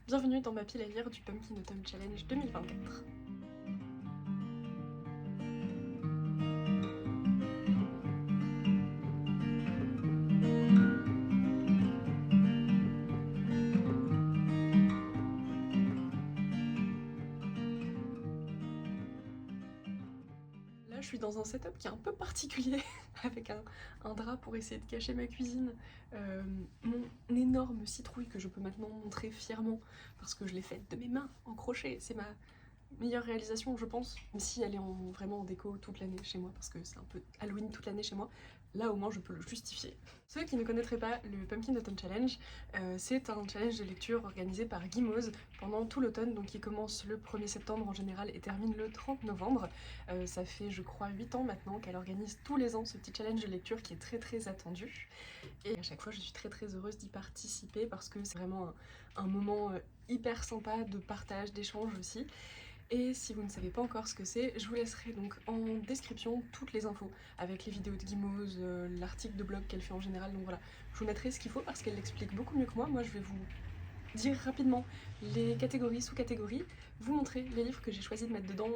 Bienvenue dans ma pile à lire du Pumpkin Autumn Challenge 2024. Là, je suis dans un setup qui est un peu particulier, avec un drap pour essayer de cacher ma cuisine, mon énorme citrouille que je peux maintenant montrer fièrement, parce que je l'ai faite de mes mains en crochet. C'est ma meilleure réalisation, je pense, même si elle est vraiment en déco toute l'année chez moi, parce que c'est un peu Halloween toute l'année chez moi. Là, au moins, je peux le justifier. Ceux qui ne connaîtraient pas le Pumpkin Autumn Challenge, c'est un challenge de lecture organisé par Gimose pendant tout l'automne, donc qui commence le 1er septembre en général et termine le 30 novembre. Ça fait, je crois, 8 ans maintenant qu'elle organise tous les ans ce petit challenge de lecture qui est très attendu. Et à chaque fois, je suis très heureuse d'y participer parce que c'est vraiment un moment hyper sympa de partage, d'échange aussi. Et si vous ne savez pas encore ce que c'est, je vous laisserai donc en description toutes les infos, avec les vidéos de Gimose, l'article de blog qu'elle fait en général, donc voilà. Je vous mettrai ce qu'il faut parce qu'elle l'explique beaucoup mieux que moi. Moi, je vais vous dire rapidement les catégories, sous-catégories, vous montrer les livres que j'ai choisi de mettre dedans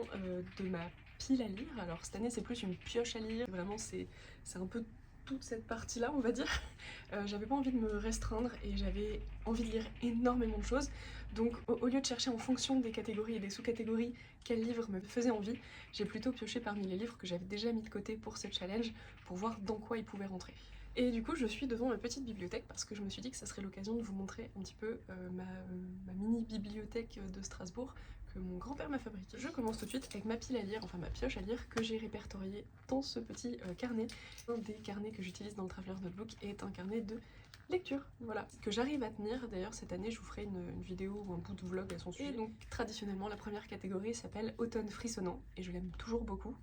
de ma pile à lire. Alors cette année, c'est plus une pioche à lire, vraiment c'est un peu toute cette partie-là, on va dire. J'avais pas envie de me restreindre et j'avais envie de lire énormément de choses. Donc au lieu de chercher en fonction des catégories et des sous-catégories quel livre me faisait envie, j'ai plutôt pioché parmi les livres que j'avais déjà mis de côté pour ce challenge pour voir dans quoi ils pouvaient rentrer. Et du coup, je suis devant ma petite bibliothèque parce que je me suis dit que ça serait l'occasion de vous montrer un petit peu ma mini bibliothèque de Strasbourg que mon grand-père m'a fabriquée. Je commence tout de suite avec ma pile à lire, enfin ma pioche à lire que j'ai répertoriée dans ce petit carnet. Un des carnets que j'utilise dans le Traveler Notebook est un carnet de lecture, voilà, que j'arrive à tenir. D'ailleurs cette année je vous ferai une vidéo ou un bout de vlog à son sujet. Et donc traditionnellement la première catégorie s'appelle Automne frissonnant et je l'aime toujours beaucoup.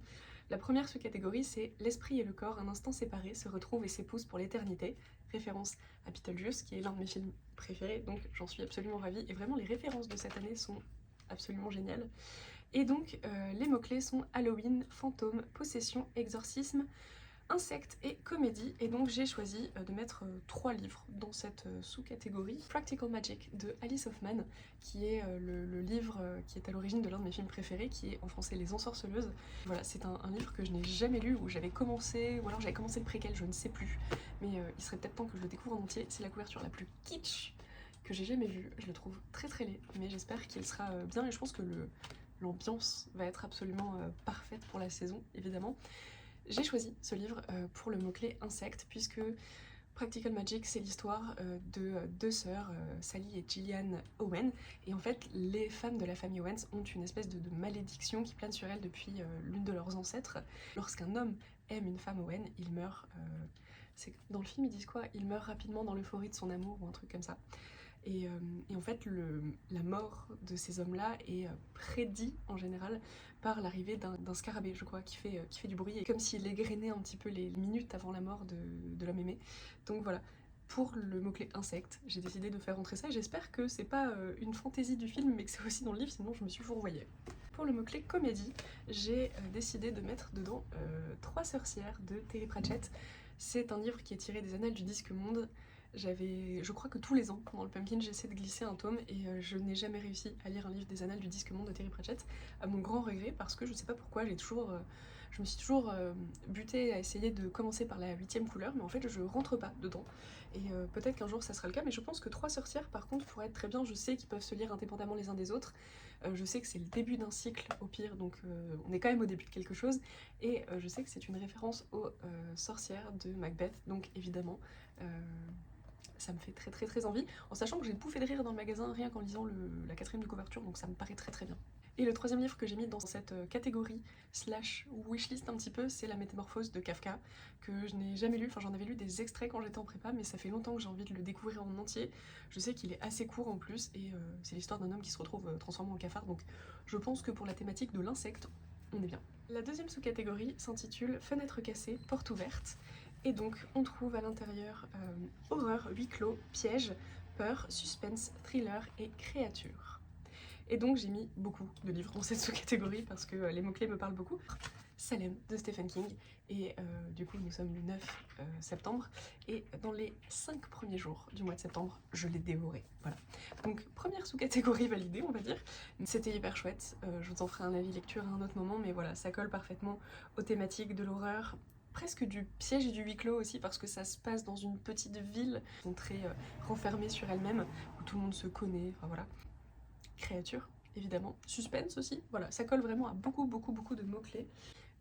La première sous-catégorie c'est l'esprit et le corps, un instant séparé, se retrouvent et s'épousent pour l'éternité, référence à Beetlejuice qui est l'un de mes films préférés, donc j'en suis absolument ravie et vraiment les références de cette année sont absolument géniales. Et donc les mots-clés sont Halloween, fantôme, possession, exorcisme, insectes et comédie, et donc j'ai choisi de mettre 3 livres dans cette sous-catégorie. Practical Magic de Alice Hoffman, qui est le livre qui est à l'origine de l'un de mes films préférés, qui est en français Les Ensorceleuses. Voilà, c'est un livre que je n'ai jamais lu, où j'avais commencé, ou alors j'avais commencé le préquel, je ne sais plus, mais il serait peut-être temps que je le découvre en entier. C'est la couverture la plus kitsch que j'ai jamais vue, je le trouve très laid, mais j'espère qu'il sera bien, et je pense que l'ambiance va être absolument parfaite pour la saison, évidemment. J'ai choisi ce livre pour le mot-clé insecte, puisque Practical Magic, c'est l'histoire de deux sœurs, Sally et Gillian Owen. Et en fait, les femmes de la famille Owens ont une espèce de malédiction qui plane sur elles depuis l'une de leurs ancêtres. Lorsqu'un homme aime une femme Owen, il meurt... dans le film, ils disent quoi? Il meurt rapidement dans l'euphorie de son amour, ou un truc comme ça. Et en fait, la mort de ces hommes-là est prédit en général par l'arrivée d'un scarabée, je crois, qui fait du bruit, et comme s'il égrenait un petit peu les minutes avant la mort de l'homme aimé. Donc voilà, pour le mot-clé insecte, j'ai décidé de faire rentrer ça. J'espère que c'est pas une fantaisie du film, mais que c'est aussi dans le livre, sinon je me suis fourvoyée. Pour le mot-clé comédie, j'ai décidé de mettre dedans Trois sorcières de Terry Pratchett. C'est un livre qui est tiré des Annales du Disque Monde. Je crois que tous les ans, pendant le Pumpkin, j'essaie de glisser un tome et je n'ai jamais réussi à lire un livre des Annales du Disque Monde de Terry Pratchett, à mon grand regret, parce que je sais pas pourquoi, je me suis toujours butée à essayer de commencer par la 8e couleur, mais en fait je rentre pas dedans. Et peut-être qu'un jour ça sera le cas, mais je pense que Trois sorcières par contre pourraient être très bien. Je sais qu'ils peuvent se lire indépendamment les uns des autres. Je sais que c'est le début d'un cycle au pire, donc on est quand même au début de quelque chose. Et je sais que c'est une référence aux sorcières de Macbeth, donc évidemment ça me fait très envie, en sachant que j'ai une bouffée de rire dans le magasin rien qu'en lisant la 4e de couverture, donc ça me paraît très bien. Et le 3e livre que j'ai mis dans cette catégorie slash wishlist un petit peu, c'est La Métamorphose de Kafka, que je n'ai jamais lu. Enfin j'en avais lu des extraits quand j'étais en prépa, mais ça fait longtemps que j'ai envie de le découvrir en entier. Je sais qu'il est assez court en plus, et c'est l'histoire d'un homme qui se retrouve transformé en cafard, donc je pense que pour la thématique de l'insecte, on est bien. La deuxième sous-catégorie s'intitule Fenêtre cassée, porte ouverte. Et donc on trouve à l'intérieur horreur, huis clos, piège, peur, suspense, thriller et créature. Et donc j'ai mis beaucoup de livres dans cette sous-catégorie parce que les mots-clés me parlent beaucoup. Salem de Stephen King. Et du coup, nous sommes le 9 septembre. Et dans les 5 premiers jours du mois de septembre, je l'ai dévoré. Voilà. Donc, première sous-catégorie validée, on va dire. C'était hyper chouette. Je vous en ferai un avis lecture à un autre moment. Mais voilà, ça colle parfaitement aux thématiques de l'horreur. Presque du piège et du huis clos aussi, parce que ça se passe dans une petite ville très renfermée sur elle-même, où tout le monde se connaît. Enfin voilà. Créature, évidemment. Suspense aussi. Voilà, ça colle vraiment à beaucoup de mots-clés.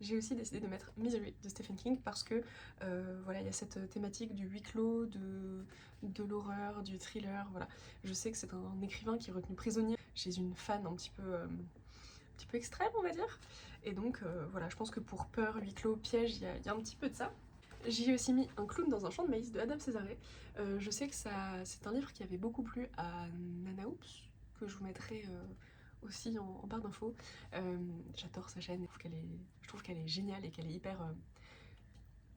J'ai aussi décidé de mettre Misery de Stephen King parce que voilà, il y a cette thématique du huis clos, de l'horreur, du thriller. Voilà. Je sais que c'est un écrivain qui est retenu prisonnier chez une fan un petit peu extrême, on va dire. Et donc voilà, je pense que pour peur, huis clos, piège, il y a un petit peu de ça. J'y ai aussi mis Un clown dans un champ de maïs de Adam Cesare. Je sais que c'est un livre qui avait beaucoup plu à Nana Oops, que je vous mettrai aussi en barre d'infos. J'adore sa chaîne, je trouve qu'elle est géniale et qu'elle est hyper...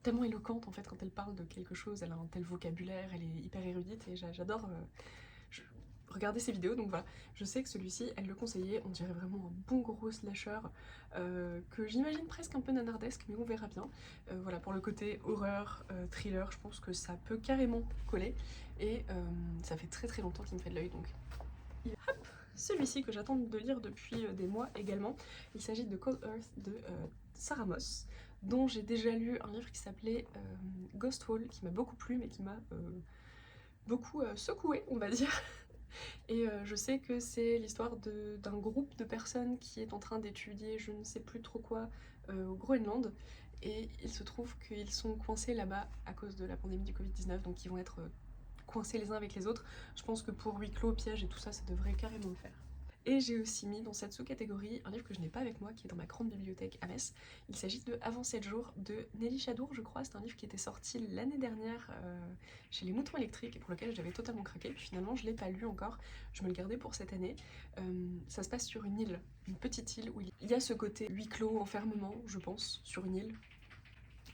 tellement éloquente en fait quand elle parle de quelque chose, elle a un tel vocabulaire, elle est hyper érudite et j'adore regarder ses vidéos, donc voilà. Je sais que celui-ci, elle le conseillait, on dirait vraiment un bon gros slasher que j'imagine presque un peu nanardesque, mais on verra bien. Voilà, pour le côté horreur, thriller, je pense que ça peut carrément coller et ça fait très longtemps qu'il me fait de l'œil, donc hop. Celui-ci que j'attends de lire depuis des mois également, il s'agit de Cold Earth de Sarah Moss, dont j'ai déjà lu un livre qui s'appelait Ghost Wall, qui m'a beaucoup plu, mais qui m'a beaucoup secoué, on va dire. Et je sais que c'est l'histoire d'un groupe de personnes qui est en train d'étudier je ne sais plus trop quoi au Groenland. Et il se trouve qu'ils sont coincés là-bas à cause de la pandémie du Covid-19, donc ils vont être coincés les uns avec les autres. Je pense que pour huis clos, piège et tout ça, ça devrait carrément le faire. Et j'ai aussi mis dans cette sous-catégorie un livre que je n'ai pas avec moi, qui est dans ma grande bibliothèque à Metz. Il s'agit de Avant 7 jours de Nelly Chadour, je crois. C'est un livre qui était sorti l'année dernière chez Les Moutons Électriques et pour lequel j'avais totalement craqué. Puis finalement, je ne l'ai pas lu encore. Je me le gardais pour cette année. Ça se passe sur une île, une petite île où il y a ce côté huis clos, enfermement, je pense, sur une île.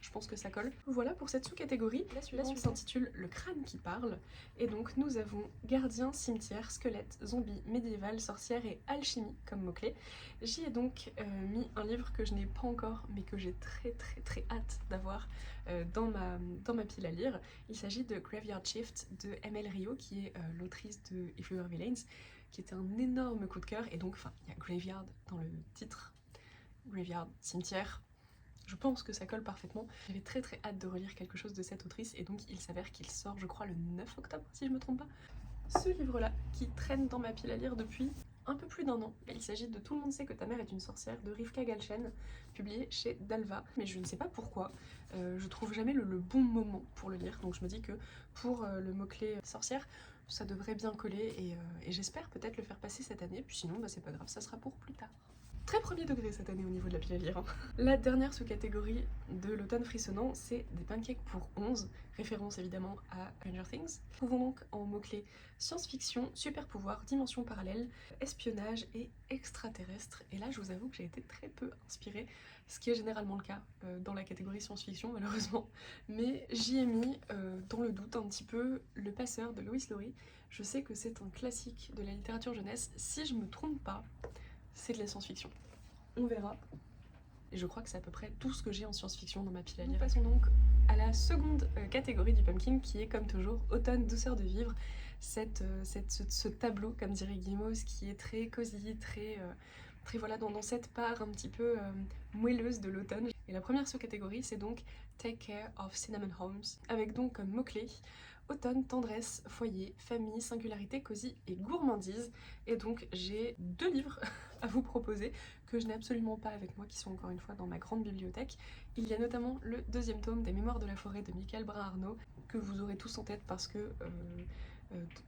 Je pense que ça colle. Voilà pour cette sous-catégorie. La suivante s'intitule Le crâne qui parle. Et donc nous avons gardien, cimetière, squelette, zombie, médiéval, sorcière et alchimie comme mots-clés. J'y ai donc mis un livre que je n'ai pas encore, mais que j'ai très hâte d'avoir dans ma pile à lire. Il s'agit de Graveyard Shift de M.L. Rio, qui est l'autrice de If We Were Villains, qui était un énorme coup de cœur. Et donc, enfin, il y a Graveyard dans le titre. Graveyard, cimetière. Je pense que ça colle parfaitement. J'avais très hâte de relire quelque chose de cette autrice et donc il s'avère qu'il sort, je crois, le 9 octobre, si je me trompe pas. Ce livre-là, qui traîne dans ma pile à lire depuis un peu plus d'1 an. Il s'agit de Tout le monde sait que ta mère est une sorcière de Rivka Galchen, publié chez Dalva. Mais je ne sais pas pourquoi, je trouve jamais le bon moment pour le lire. Donc je me dis que pour le mot-clé sorcière, ça devrait bien coller et j'espère peut-être le faire passer cette année. Puis sinon, bah, c'est pas grave, ça sera pour plus tard. Très premier degré cette année au niveau de la pile à lire. Hein. La dernière sous-catégorie de l'automne frissonnant, c'est des pancakes pour 11, référence évidemment à Stranger Things. Nous trouvons donc en mots-clés science-fiction, super-pouvoir, dimension parallèle, espionnage et extraterrestre. Et là, je vous avoue que j'ai été très peu inspirée, ce qui est généralement le cas dans la catégorie science-fiction, malheureusement. Mais j'y ai mis, dans le doute un petit peu, Le Passeur de Lois Lowry. Je sais que c'est un classique de la littérature jeunesse. Si je me trompe pas, c'est de la science-fiction. On verra. Et je crois que c'est à peu près tout ce que j'ai en science-fiction dans ma pile à lire. Nous passons donc à la seconde catégorie du pumpkin, qui est comme toujours automne, douceur de vivre. Ce tableau, comme dirait Guimauve, qui est très cosy, très voilà, dans cette part un petit peu moelleuse de l'automne. Et la première sous-catégorie, c'est donc Take Care of Cinnamon Homes, avec donc comme mot-clé automne, tendresse, foyer, famille, singularité, cosy et gourmandise. Et donc j'ai 2 livres à vous proposer que je n'ai absolument pas avec moi, qui sont encore une fois dans ma grande bibliothèque. Il y a notamment le 2e tome des Mémoires de la forêt de Michael Brun-Arnaud, que vous aurez tous en tête parce que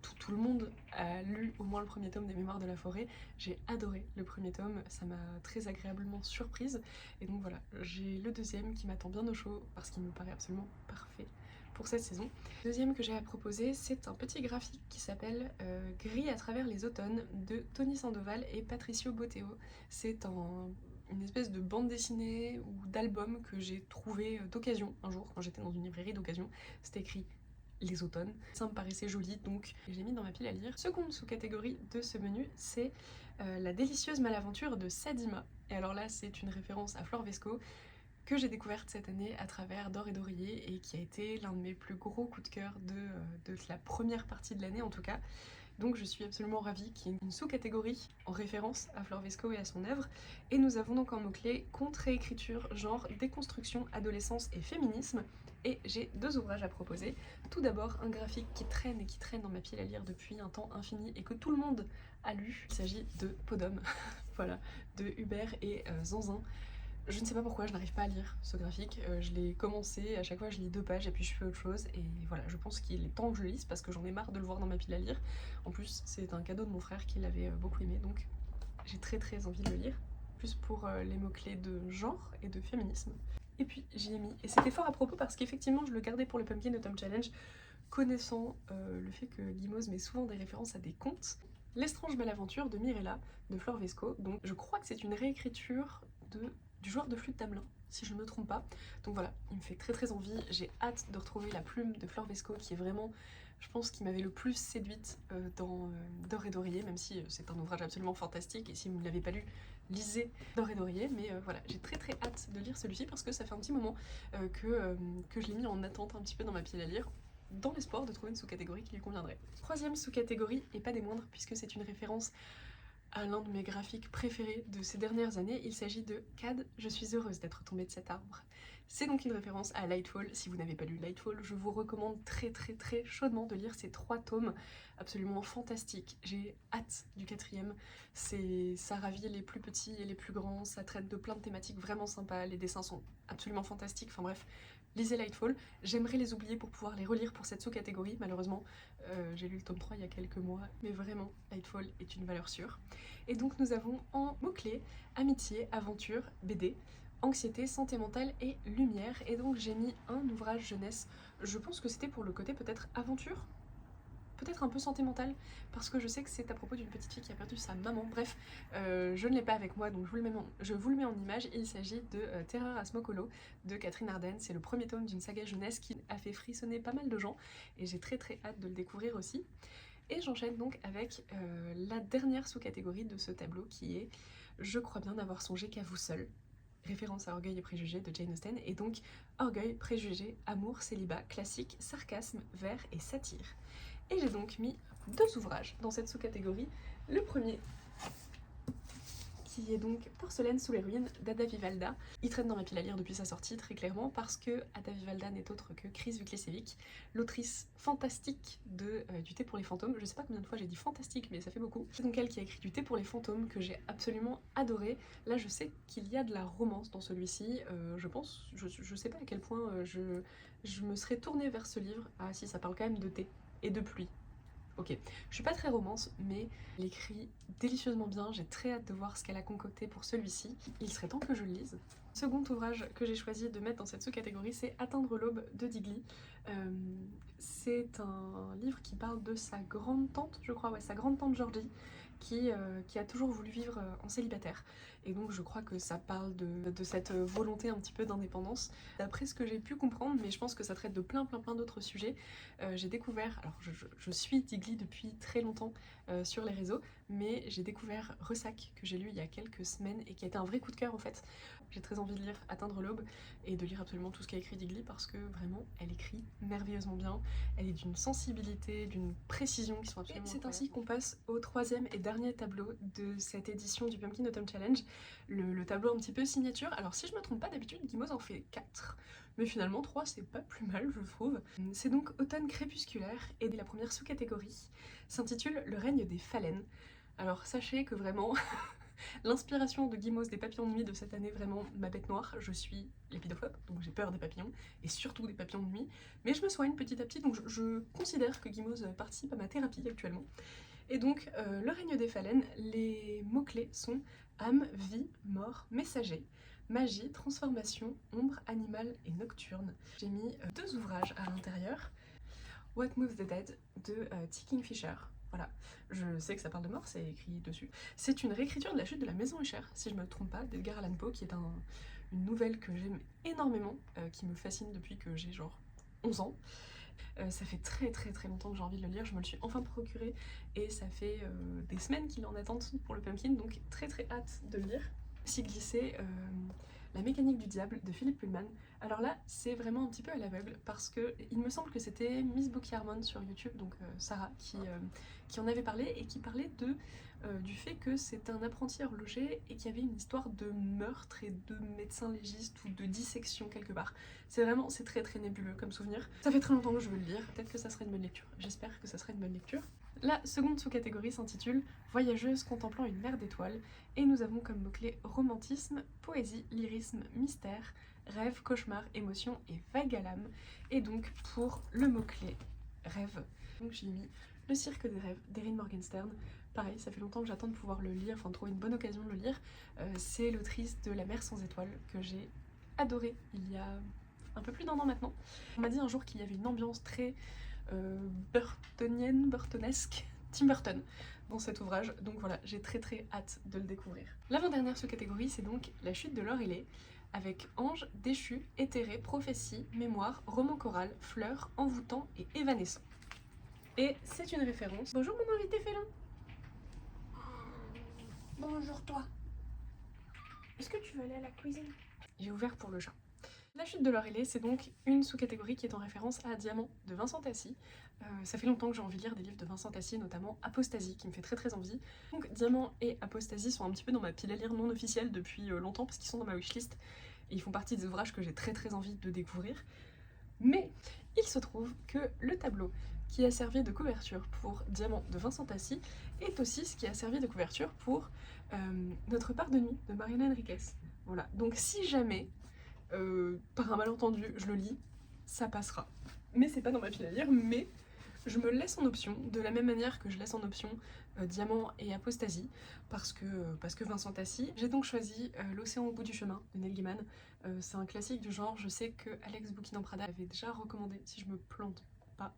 tout le monde a lu au moins le 1er tome des Mémoires de la forêt. J'ai adoré le 1er tome, ça m'a très agréablement surprise. Et donc voilà, j'ai le 2e qui m'attend bien au chaud parce qu'il me paraît absolument parfait pour cette saison. Le 2e que j'ai à proposer, c'est un petit graphique qui s'appelle Gris à travers les automnes de Tony Sandoval et Patricio Botteo. C'est une espèce de bande dessinée ou d'album que j'ai trouvé d'occasion un jour quand j'étais dans une librairie d'occasion. C'était écrit les automnes. Ça me paraissait joli, donc j'ai mis dans ma pile à lire. Seconde sous-catégorie de ce menu, c'est La délicieuse malaventure de Sadima. Et alors là, c'est une référence à Flore Vesco. que j'ai découverte cette année à travers D'Or et d'Oreiller et qui a été l'un de mes plus gros coups de cœur de la première partie de l'année en tout cas. Donc je suis absolument ravie qu'il y ait une sous-catégorie en référence à Flor Vesco et à son œuvre. Et nous avons donc en mot-clé conte, réécriture, genre, déconstruction, adolescence et féminisme. Et j'ai 2 ouvrages à proposer. Tout d'abord, un graphique qui traîne dans ma pile à lire depuis un temps infini et que tout le monde a lu. Il s'agit de Podum, voilà, de Hubert et Zanzin. Je ne sais pas pourquoi je n'arrive pas à lire ce graphique, je l'ai commencé, à chaque fois je lis 2 pages et puis je fais autre chose et voilà, je pense qu'il est temps que je le lise parce que j'en ai marre de le voir dans ma pile à lire. En plus c'est un cadeau de mon frère qui l'avait beaucoup aimé, donc j'ai très envie de le lire, plus pour les mots-clés de genre et de féminisme. Et puis j'y ai mis, et c'était fort à propos parce qu'effectivement je le gardais pour le Pumpkin Autumn Challenge, connaissant le fait que Guimauve met souvent des références à des contes. L'Estrange Malaventure de Mirella, de Flor Vesco, donc je crois que c'est une réécriture du joueur de flûte d'Amelin, si je ne me trompe pas. Donc voilà, il me fait très envie, j'ai hâte de retrouver la plume de Flor Vesco qui est vraiment, je pense, qui m'avait le plus séduite dans D'Or et d'Oreiller, même si c'est un ouvrage absolument fantastique et si vous ne l'avez pas lu, lisez D'Or et d'Oreiller, mais voilà, j'ai très hâte de lire celui-ci parce que ça fait un petit moment que je l'ai mis en attente un petit peu dans ma pile à lire, dans l'espoir de trouver une sous-catégorie qui lui conviendrait. Troisième sous-catégorie, et pas des moindres, puisque c'est une référence à l'un de mes graphiques préférés de ces dernières années, il s'agit de Cad, je suis heureuse d'être tombée de cet arbre. C'est donc une référence à Lightfall. Si vous n'avez pas lu Lightfall, je vous recommande très chaudement de lire ces 3 tomes absolument fantastiques. J'ai hâte du 4e. Ça ravit les plus petits et les plus grands, ça traite de plein de thématiques vraiment sympas, les dessins sont absolument fantastiques, enfin bref, lisez Lightfall. J'aimerais les oublier pour pouvoir les relire pour cette sous-catégorie, malheureusement. J'ai lu le tome 3 il y a quelques mois, mais vraiment, Lightfall est une valeur sûre. Et donc nous avons en mots-clés amitié, aventure, BD, anxiété, santé mentale et lumière. Et donc j'ai mis un ouvrage jeunesse, je pense que c'était pour le côté peut-être aventure, peut-être un peu santé mentale, parce que je sais que c'est à propos d'une petite fille qui a perdu sa maman. Bref, je ne l'ai pas avec moi, donc je vous le mets en image. Il s'agit de Terreur à Smokolo de Catherine Arden. C'est le premier tome d'une saga jeunesse qui a fait frissonner pas mal de gens, et j'ai très hâte de le découvrir aussi. Et j'enchaîne donc avec la dernière sous-catégorie de ce tableau qui est « Je crois bien n'avoir songé qu'à vous seul », référence à Orgueil et Préjugés de Jane Austen, et donc Orgueil, Préjugés, Amour, Célibat, Classique, Sarcasme, Vers et Satire. Et j'ai donc mis 2 ouvrages dans cette sous-catégorie. Le premier, qui est donc Porcelaine sous les ruines d'Ada Vivalda. Il traîne dans ma pile à lire depuis sa sortie, très clairement, parce que Ada Vivalda n'est autre que Chris Wiklesevic, l'autrice fantastique du Thé pour les fantômes. Je sais pas combien de fois j'ai dit fantastique, mais ça fait beaucoup. C'est donc elle qui a écrit du Thé pour les fantômes, que j'ai absolument adoré. Là, je sais qu'il y a de la romance dans celui-ci, je pense, je sais pas à quel point je me serais tournée vers ce livre. Ah si, ça parle quand même de thé et de pluie. Ok, je suis pas très romance, mais elle écrit délicieusement bien, j'ai très hâte de voir ce qu'elle a concocté pour celui-ci. Il serait temps que je le lise. Second ouvrage que j'ai choisi de mettre dans cette sous-catégorie, c'est Atteindre l'aube de Digli. C'est un livre qui parle de sa grande-tante, je crois, ouais, sa grande-tante Georgie, qui a toujours voulu vivre en célibataire. Et donc je crois que ça parle de cette volonté un petit peu d'indépendance, d'après ce que j'ai pu comprendre, mais je pense que ça traite de plein d'autres sujets. J'ai découvert, alors je suis Digli depuis très longtemps sur les réseaux, mais j'ai découvert Ressac, que j'ai lu il y a quelques semaines, et qui a été un vrai coup de cœur en fait. J'ai très envie de lire Atteindre l'aube, et de lire absolument tout ce qu'a écrit Digli, parce que vraiment, elle écrit merveilleusement bien, elle est d'une sensibilité, d'une précision qui sont absolument incroyables. C'est ainsi qu'on passe au 3e et dernier tableau de cette édition du Pumpkin Autumn Challenge, le tableau un petit peu signature. Alors si je me trompe pas, d'habitude Guimauve en fait 4, mais finalement 3 c'est pas plus mal je trouve. C'est donc Automne crépusculaire, et la première sous-catégorie s'intitule Le règne des phalènes. Alors sachez que vraiment, l'inspiration de Guimauve des papillons de nuit de cette année, vraiment ma bête noire. Je suis lépidophobe, donc j'ai peur des papillons, et surtout des papillons de nuit, mais je me soigne petit à petit, donc je considère que Guimauve participe à ma thérapie actuellement. Et donc, le règne des phalènes, les mots-clés sont âme, vie, mort, messager, magie, transformation, ombre, animal et nocturne. J'ai mis 2 ouvrages à l'intérieur. What Moves the Dead de T. Kingfisher. Voilà, je sais que ça parle de mort, c'est écrit dessus. C'est une réécriture de La chute de la maison Usher, si je me trompe pas, d'Edgar Allan Poe, qui est une nouvelle que j'aime énormément, qui me fascine depuis que j'ai genre 11 ans. Ça fait très longtemps que j'ai envie de le lire, je me le suis enfin procuré, et ça fait des semaines qu'il est en attente pour le Pumpkin, donc très hâte de le lire. Si glissé La mécanique du diable de Philippe Pullman. Alors là, c'est vraiment un petit peu à l'aveugle parce que il me semble que c'était Miss Bookie Harmon sur YouTube, donc Sarah, qui en avait parlé et qui parlait du fait que c'était un apprenti horloger et qu'il y avait une histoire de meurtre et de médecin légiste ou de dissection quelque part. C'est très très nébuleux comme souvenir. Ça fait très longtemps que je veux le lire, peut-être que ça serait une bonne lecture. J'espère que ça serait une bonne lecture. La seconde sous-catégorie s'intitule Voyageuse contemplant une mer d'étoiles et nous avons comme mots-clés romantisme, poésie, lyrisme, mystère, rêve, cauchemar, émotion et vague à l'âme. Et donc pour le mot-clé rêve, donc j'ai mis Le cirque des rêves d'Erin Morgenstern. Pareil, ça fait longtemps que j'attends de pouvoir le lire, enfin de trouver une bonne occasion de le lire. C'est l'autrice de La mer sans étoiles que j'ai adoré il y a un peu plus d'1 an maintenant. On m'a dit un jour qu'il y avait une ambiance très burtonesque, Tim Burton dans cet ouvrage, donc voilà, j'ai très très hâte de le découvrir. L'avant-dernière sous-catégorie, c'est donc La chute de Lorelai, avec ange, déchu, éthéré, prophétie, mémoire, roman choral, fleurs, envoûtant et évanescent. Et c'est une référence. Bonjour mon invité félin. Bonjour toi. Est-ce que tu veux aller à la cuisine? J'ai ouvert pour le chat. La chute de Lorelai, c'est donc une sous-catégorie qui est en référence à Diamant de Vincent Tassi. Ça fait longtemps que j'ai envie de lire des livres de Vincent Tassi, notamment Apostasie, qui me fait très très envie. Donc Diamant et Apostasie sont un petit peu dans ma pile à lire non officielle depuis longtemps, parce qu'ils sont dans ma wishlist, et ils font partie des ouvrages que j'ai très très envie de découvrir. Mais il se trouve que le tableau qui a servi de couverture pour Diamant de Vincent Tassi est aussi ce qui a servi de couverture pour Notre part de nuit de Mariana Enriquez. Voilà, donc si jamais par un malentendu, je le lis, ça passera. Mais c'est pas dans ma pile à lire, mais je me le laisse en option, de la même manière que je laisse en option Diamant et Apostasie, parce que Vincent Tassi. J'ai donc choisi L'océan au bout du chemin de Neil Gaiman. C'est un classique du genre, je sais que Alex Bouquin Prada avait déjà recommandé, si je me plante pas.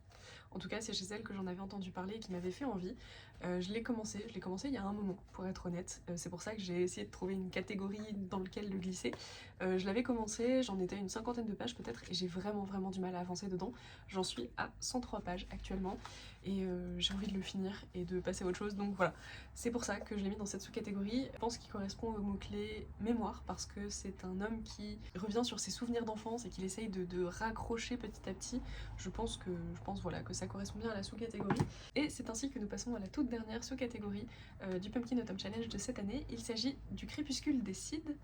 En tout cas, c'est chez elle que j'en avais entendu parler et qui m'avait fait envie. Je l'ai commencé il y a un moment, pour être honnête. C'est pour ça que j'ai essayé de trouver une catégorie dans laquelle le glisser. Je l'avais commencé, j'en étais à une 50aine de pages peut-être, et j'ai vraiment vraiment du mal à avancer dedans. J'en suis à 103 pages actuellement, et j'ai envie de le finir et de passer à autre chose, donc voilà. C'est pour ça que je l'ai mis dans cette sous-catégorie. Je pense qu'il correspond au mot-clé mémoire, parce que c'est un homme qui revient sur ses souvenirs d'enfance et qu'il essaye de raccrocher petit à petit. Je pense voilà, que ça correspond bien à la sous-catégorie. Et c'est ainsi que nous passons à la toute dernière sous-catégorie du Pumpkin Autumn Challenge de cette année. Il s'agit du crépuscule des Cides,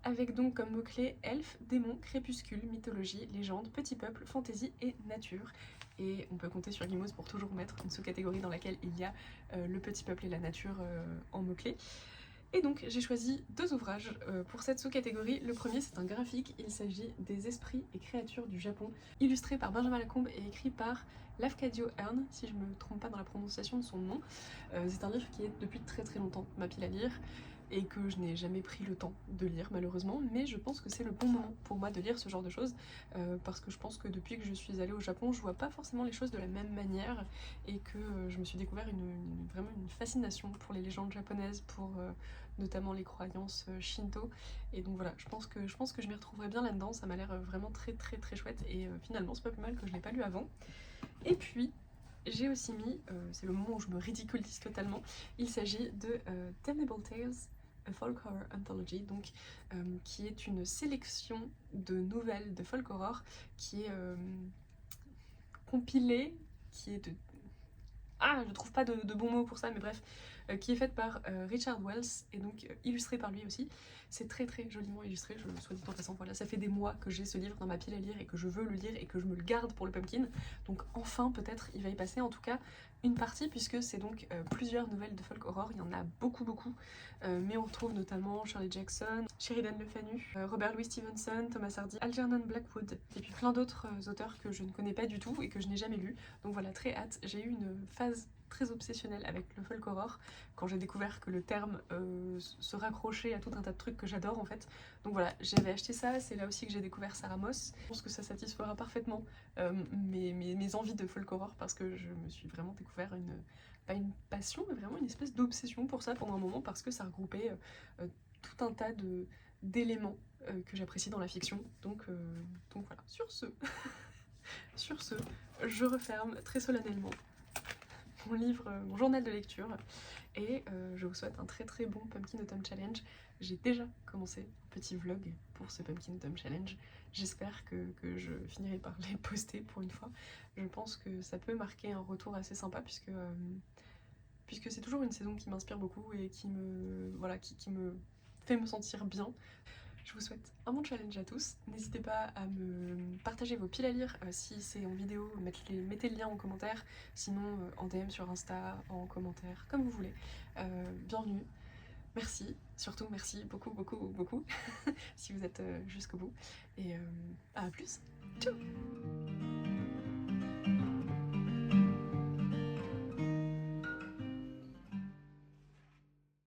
avec donc comme mots-clés elfes, démons, crépuscule, mythologie, légende, petit peuple, fantaisie et nature. Et on peut compter sur Gimos pour toujours mettre une sous-catégorie dans laquelle il y a le petit peuple et la nature en mots-clés. Et donc j'ai choisi 2 ouvrages pour cette sous-catégorie. Le premier, c'est un graphique, il s'agit des esprits et créatures du Japon, illustré par Benjamin Lacombe et écrit par Lafcadio Hearn, si je me trompe pas dans la prononciation de son nom. C'est un livre qui est depuis très très longtemps ma pile à lire, et que je n'ai jamais pris le temps de lire malheureusement, mais je pense que c'est le bon moment pour moi de lire ce genre de choses, parce que je pense que depuis que je suis allée au Japon, je vois pas forcément les choses de la même manière, et que je me suis découvert vraiment une fascination pour les légendes japonaises, pour notamment les croyances shinto, et donc voilà, je pense que je m'y retrouverai bien là-dedans. Ça m'a l'air vraiment très très très chouette, et finalement c'est pas plus mal que je l'ai pas lu avant. Et puis j'ai aussi mis, c'est le moment où je me ridiculise totalement, il s'agit de Damnable Tales, A Folk Horror Anthology, donc qui est une sélection de nouvelles de folk horror qui est compilée, qui est de... Ah, je trouve pas de bons mots pour ça, mais bref, qui est faite par Richard Wells, et donc illustrée par lui aussi. C'est très très joliment illustré, je soit dit en passant. Voilà, ça fait des mois que j'ai ce livre dans ma pile à lire et que je veux le lire et que je me le garde pour le pumpkin. Donc enfin, peut-être, il va y passer, en tout cas une partie, puisque c'est donc plusieurs nouvelles de folk horror. Il y en a beaucoup beaucoup, mais on retrouve notamment Shirley Jackson, Sheridan Le Fanu, Robert Louis Stevenson, Thomas Hardy, Algernon Blackwood, et puis plein d'autres auteurs que je ne connais pas du tout et que je n'ai jamais lus. Donc voilà, très hâte. J'ai eu une phase très obsessionnelle avec le folk horror quand j'ai découvert que le terme se raccrochait à tout un tas de trucs que j'adore en fait. Donc voilà, j'avais acheté ça, c'est là aussi que j'ai découvert Sarah Moss. Je pense que ça satisfera parfaitement mes envies de folk horror, parce que je me suis vraiment découvert pas une passion, mais vraiment une espèce d'obsession pour ça pendant un moment, parce que ça regroupait tout un tas d'éléments que j'apprécie dans la fiction. Donc voilà, sur ce, je referme très solennellement mon livre, mon journal de lecture. Et je vous souhaite un très très bon Pumpkin Autumn Challenge. J'ai déjà commencé un petit vlog pour ce Pumpkin Autumn Challenge. J'espère que je finirai par les poster pour une fois. Je pense que ça peut marquer un retour assez sympa puisque c'est toujours une saison qui m'inspire beaucoup et qui me, voilà, qui me fait me sentir bien. Je vous souhaite un bon challenge à tous. N'hésitez pas à me partager vos piles à lire si c'est en vidéo, mettez le lien en commentaire, sinon en DM sur Insta, en commentaire, comme vous voulez. Bienvenue, merci, surtout merci beaucoup beaucoup beaucoup si vous êtes jusqu'au bout. Et à plus, ciao.